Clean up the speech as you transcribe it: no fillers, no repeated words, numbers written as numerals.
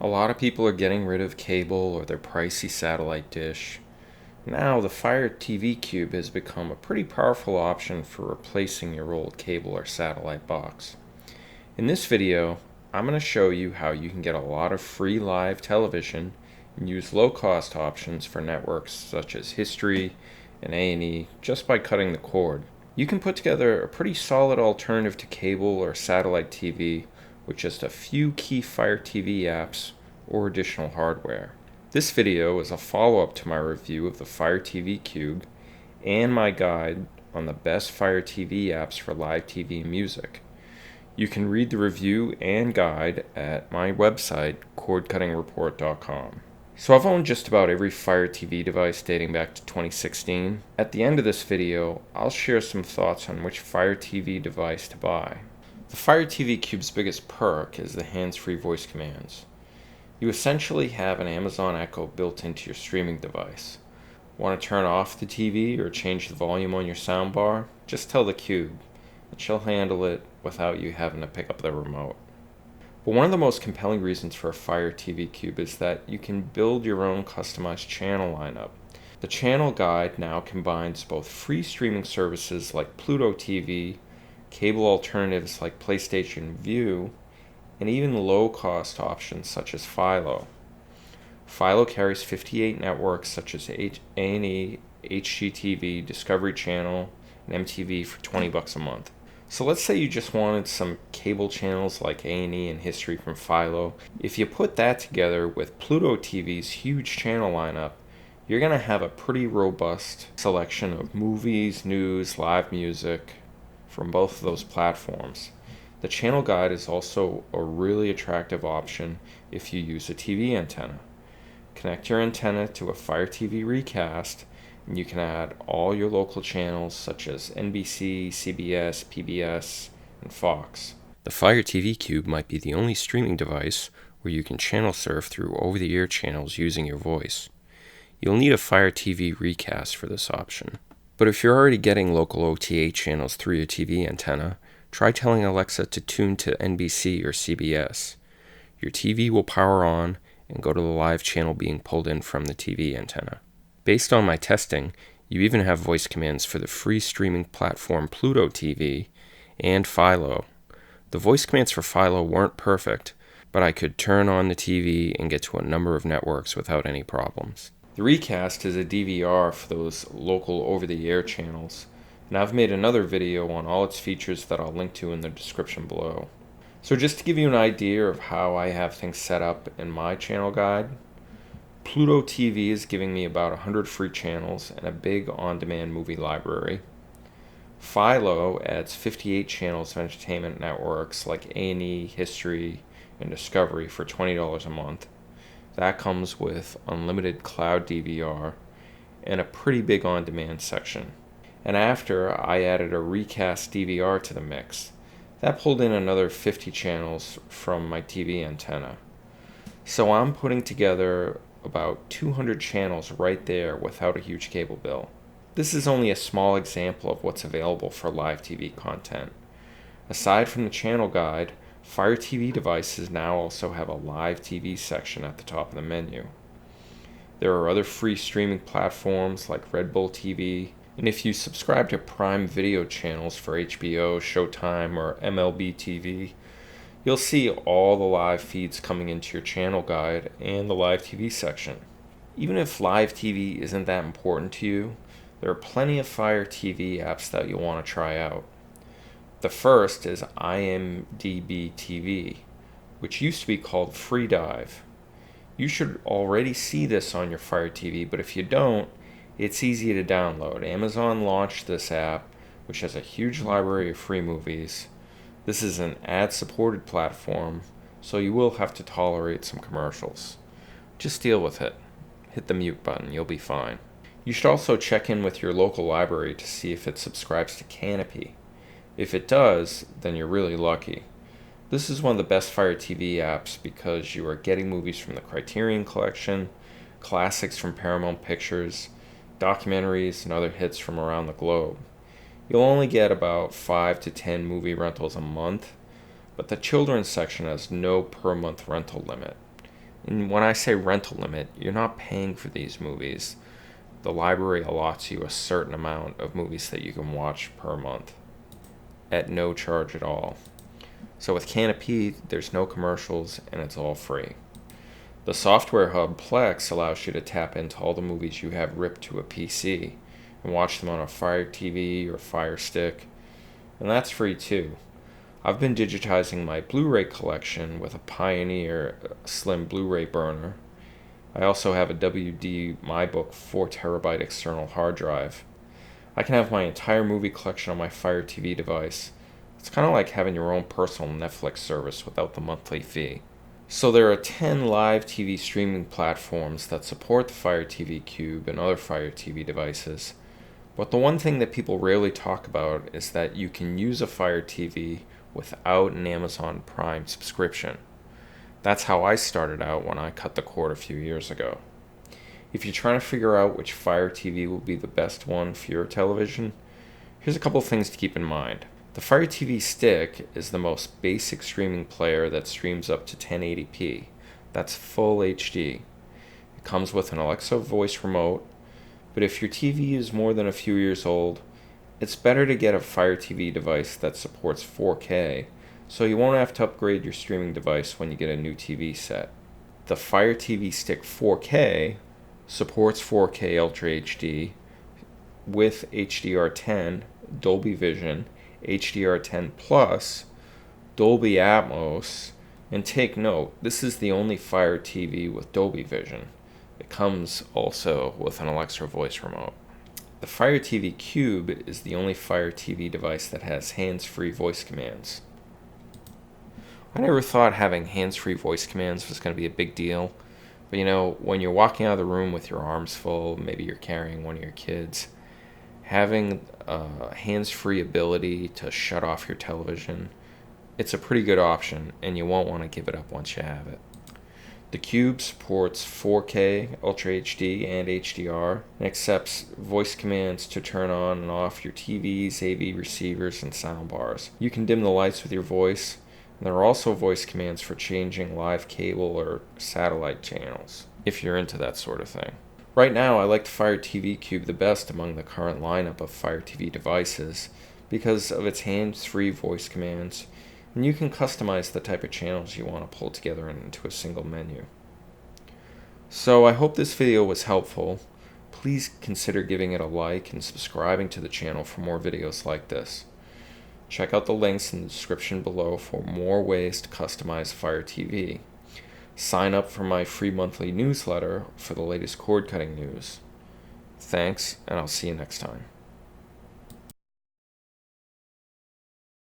A lot of people are getting rid of cable or their pricey satellite dish. Now, the Fire TV Cube has become a pretty powerful option for replacing your old cable or satellite box. In this video, I'm going to show you how you can get a lot of free live television and use low-cost options for networks such as History and A&E just by cutting the cord. You can put together a pretty solid alternative to cable or satellite TV with just a few key Fire TV apps or additional hardware. This video is a follow-up to my review of the Fire TV Cube and my guide on the best Fire TV apps for live TV and music. You can read the review and guide at my website, cordcuttingreport.com. So I've owned just about every Fire TV device dating back to 2016. At the end of this video, I'll share some thoughts on which Fire TV device to buy. The Fire TV Cube's biggest perk is the hands-free voice commands. You essentially have an Amazon Echo built into your streaming device. Want to turn off the TV or change the volume on your soundbar? Just tell the Cube, and she'll handle it without you having to pick up the remote. But one of the most compelling reasons for a Fire TV Cube is that you can build your own customized channel lineup. The channel guide now combines both free streaming services like Pluto TV, cable alternatives like PlayStation Vue, and even low-cost options such as Philo. Philo carries 58 networks such as A&E, HGTV, Discovery Channel, and MTV for $20 a month. So let's say you just wanted some cable channels like A&E and History from Philo. If you put that together with Pluto TV's huge channel lineup, you're going to have a pretty robust selection of movies, news, live music from both of those platforms. The channel guide is also a really attractive option if you use a TV antenna. Connect your antenna to a Fire TV Recast, and you can add all your local channels such as NBC, CBS, PBS, and Fox. The Fire TV Cube might be the only streaming device where you can channel surf through over-the-air channels using your voice. You'll need a Fire TV Recast for this option. But if you're already getting local OTA channels through your TV antenna, try telling Alexa to tune to NBC or CBS. Your TV will power on and go to the live channel being pulled in from the TV antenna. Based on my testing, you even have voice commands for the free streaming platform Pluto TV and Philo. The voice commands for Philo weren't perfect, but I could turn on the TV and get to a number of networks without any problems. The Recast is a DVR for those local over-the-air channels, and I've made another video on all its features that I'll link to in the description below. So just to give you an idea of how I have things set up in my channel guide, Pluto TV is giving me about 100 free channels and a big on-demand movie library. Philo adds 58 channels of entertainment networks like A&E, History, and Discovery for $20 a month. That comes with unlimited cloud DVR and a pretty big on-demand section. And after, I added a Recast DVR to the mix. That pulled in another 50 channels from my TV antenna. So I'm putting together about 200 channels right there without a huge cable bill. This is only a small example of what's available for live TV content. Aside from the channel guide, Fire TV devices now also have a live TV section at the top of the menu. There are other free streaming platforms like Red Bull TV, and if you subscribe to Prime Video channels for HBO, Showtime, or MLB TV, you'll see all the live feeds coming into your channel guide and the live TV section. Even if live TV isn't that important to you, there are plenty of Fire TV apps that you'll want to try out. The first is IMDb TV, which used to be called FreeDive. You should already see this on your Fire TV, but if you don't, it's easy to download. Amazon launched this app, which has a huge library of free movies. This is an ad-supported platform, so you will have to tolerate some commercials. Just deal with it. Hit the mute button, you'll be fine. You should also check in with your local library to see if it subscribes to Canopy. If it does, then you're really lucky. This is one of the best Fire TV apps because you are getting movies from the Criterion Collection, classics from Paramount Pictures, documentaries, and other hits from around the globe. You'll only get about 5 to 10 movie rentals a month, but the children's section has no per month rental limit. And when I say rental limit, you're not paying for these movies. The library allots you a certain amount of movies that you can watch per month at no charge at all. So with Canopy, there's no commercials and it's all free. The software hub Plex allows you to tap into all the movies you have ripped to a PC and watch them on a Fire TV or Fire Stick, and that's free too. I've been digitizing my Blu-ray collection with a Pioneer Slim Blu-ray burner. I also have a WD MyBook 4TB external hard drive. I can have my entire movie collection on my Fire TV device. It's kind of like having your own personal Netflix service without the monthly fee. So there are 10 live TV streaming platforms that support the Fire TV Cube and other Fire TV devices. But the one thing that people rarely talk about is that you can use a Fire TV without an Amazon Prime subscription. That's how I started out when I cut the cord a few years ago. If you're trying to figure out which Fire TV will be the best one for your television, here's a couple things to keep in mind. The Fire TV Stick is the most basic streaming player that streams up to 1080p. That's full HD. It comes with an Alexa voice remote, but if your TV is more than a few years old, it's better to get a Fire TV device that supports 4K, so you won't have to upgrade your streaming device when you get a new TV set. The Fire TV Stick 4K supports 4K Ultra HD with HDR10, Dolby Vision, HDR10 Plus, Dolby Atmos, and take note, this is the only Fire TV with Dolby Vision. It comes also with an Alexa voice remote. The Fire TV Cube is the only Fire TV device that has hands-free voice commands. I never thought having hands-free voice commands was going to be a big deal, but when you're walking out of the room with your arms full, maybe you're carrying one of your kids, having a hands-free ability to shut off your television, it's a pretty good option, and you won't want to give it up once you have it. The Cube supports 4K, Ultra HD, and HDR, and accepts voice commands to turn on and off your TVs, AV receivers, and soundbars. You can dim the lights with your voice, and there are also voice commands for changing live cable or satellite channels, if you're into that sort of thing. Right now, I like the Fire TV Cube the best among the current lineup of Fire TV devices because of its hands-free voice commands, and you can customize the type of channels you want to pull together into a single menu. So I hope this video was helpful. Please consider giving it a like and subscribing to the channel for more videos like this. Check out the links in the description below for more ways to customize Fire TV. Sign up for my free monthly newsletter for the latest cord cutting news. Thanks, and I'll see you next time.